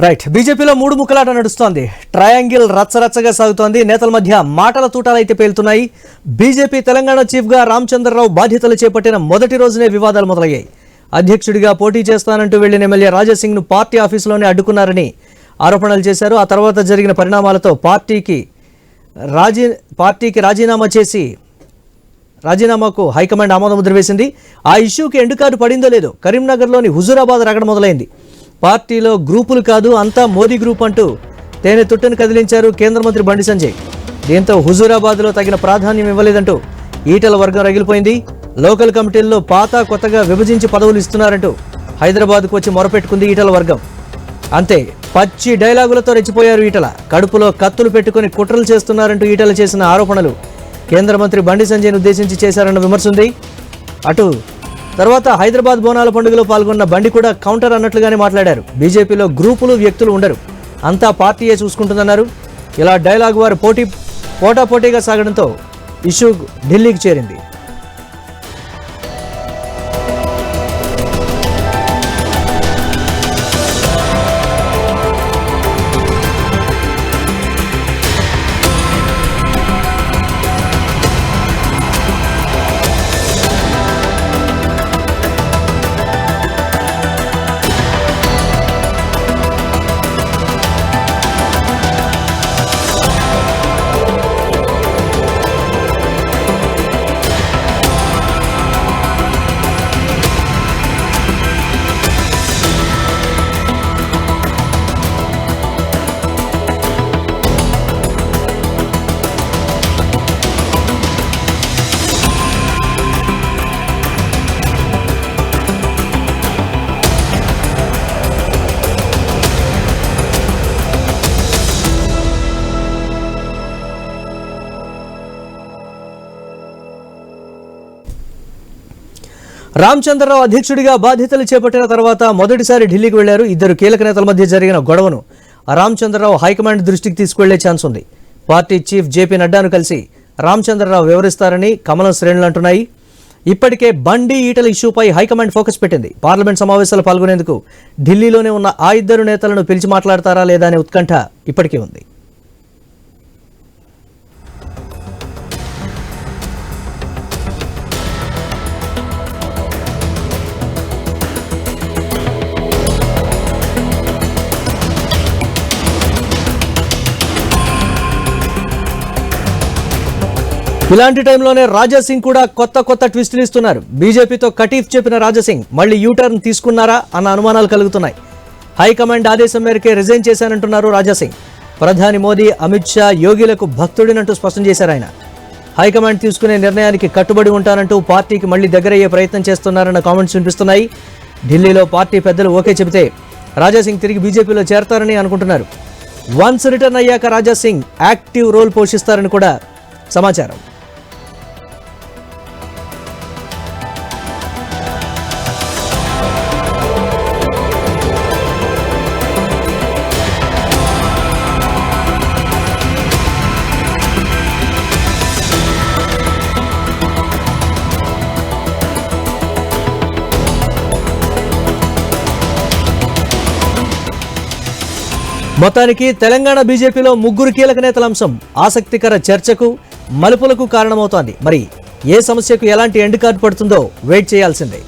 Right. బీజేపీలో మూడు ముక్కలాట నడుస్తోంది. ట్రయాంగిల్ రచ్చరచ్చగా సాగుతోంది. నేతల మధ్య మాటల తూటాలైతే పేలుతున్నాయి. బీజేపీ తెలంగాణ చీఫ్గా రామచంద్రరావు బాధ్యతలు చేపట్టిన మొదటి రోజునే వివాదాలు మొదలయ్యాయి. అధ్యక్షుడిగా పోటీ చేస్తానంటూ వెళ్లిన ఎమ్మెల్యే రాజాసింగ్ను పార్టీ ఆఫీసులోనే అడ్డుకున్నారని ఆరోపణలు చేశారు. ఆ తర్వాత జరిగిన పరిణామాలతో పార్టీకి రాజీనామాకు హైకమాండ్ ఆమోదముద్ర వేసింది. ఆ ఇష్యూకి ఎండుకాటు పడిందో లేదో కరీంనగర్లోని హుజూరాబాద్ రగడ మొదలైంది. పార్టీలో గ్రూపులు కాదు, అంతా మోదీ గ్రూప్ అంటూ తేనె తుట్టను కదిలించారు కేంద్ర మంత్రి బండి సంజయ్. దీంతో హుజూరాబాద్లో తగిన ప్రాధాన్యం ఇవ్వలేదంటూ ఈటల వర్గం రగిలిపోయింది. లోకల్ కమిటీల్లో పాత కొత్తగా విభజించి పదవులు ఇస్తున్నారంటూ హైదరాబాద్కు వచ్చి మొరపెట్టుకుంది ఈటల వర్గం. అంతే, పచ్చి డైలాగులతో రెచ్చిపోయారు ఈటల. కడుపులో కత్తులు పెట్టుకుని కుట్రలు చేస్తున్నారంటూ ఈటల చేసిన ఆరోపణలు కేంద్ర మంత్రి బండి సంజయ్ను ఉద్దేశించి చేశారన్న విమర్శ ఉంది. అటు తర్వాత హైదరాబాద్ బోనాల పండుగలో పాల్గొన్న బండి కూడా కౌంటర్ అన్నట్లుగానే మాట్లాడారు. బీజేపీలో గ్రూపులు, వ్యక్తులు ఉండరు, అంతా పార్టీయే చూసుకుంటుందన్నారు. ఇలా డైలాగ్ వారు పోటాపోటీగా సాగడంతో ఇష్యూ ఢిల్లీకి చేరింది. రామచంద్రరావు అధ్యక్షుడిగా బాధ్యతలు చేపట్టిన తర్వాత మొదటిసారి ఢిల్లీకి వెళ్లారు. ఇద్దరు కీలక నేతల మధ్య జరిగిన గొడవను రామచంద్రరావు హైకమాండ్ దృష్టికి తీసుకువెళ్లే ఛాన్స్ ఉంది. పార్టీ చీఫ్ జేపీ నడ్డాను కలిసి రామచంద్రరావు వివరిస్తారని కమలం శ్రేణులు అంటున్నాయి. ఇప్పటికే బండి, ఈటల ఇష్యూపై హైకమాండ్ ఫోకస్ పెట్టింది. పార్లమెంట్ సమావేశాలు పాల్గొనేందుకు ఢిల్లీలోనే ఉన్న ఆ ఇద్దరు నేతలను పిలిచి మాట్లాడతారా లేదా అనే ఉత్కంఠ ఇప్పటికే ఉంది. ఇలాంటి టైంలోనే రాజాసింగ్ కూడా కొత్త ట్విస్టులు ఇస్తున్నారు. బీజేపీతో కటీఫ్ చెప్పిన రాజాసింగ్ మళ్ళీ యూటర్న్ తీసుకున్నారా అన్న అనుమానాలు కలుగుతున్నాయి. హైకమాండ్ ఆదేశం మేరకే రిజైన్ చేశానంటున్నారు రాజాసింగ్. ప్రధాని మోదీ, అమిత్ షా, యోగిలకు భక్తుడినంటూ స్పష్టం చేశారు ఆయన. హైకమాండ్ తీసుకునే నిర్ణయానికి కట్టుబడి ఉంటానంటూ పార్టీకి మళ్లీ దగ్గరయ్యే ప్రయత్నం చేస్తున్నారన్న కామెంట్స్ వినిపిస్తున్నాయి. ఢిల్లీలో పార్టీ పెద్దలు ఓకే చెబితే రాజాసింగ్ తిరిగి బీజేపీలో చేరతారని అనుకుంటున్నారు. వన్స్ రిటర్న్ అయ్యాక రాజాసింగ్ యాక్టివ్ రోల్ పోషిస్తారని కూడా సమాచారం. మొత్తానికి తెలంగాణ బీజేపీలో ముగ్గురు కీలక నేతల అంశం ఆసక్తికర చర్చకు, మలుపులకు కారణమవుతోంది. మరి ఏ సమస్యకు ఎలాంటి ఎండ్ కార్డ్ పడుతుందో వెయిట్ చేయాల్సిందే.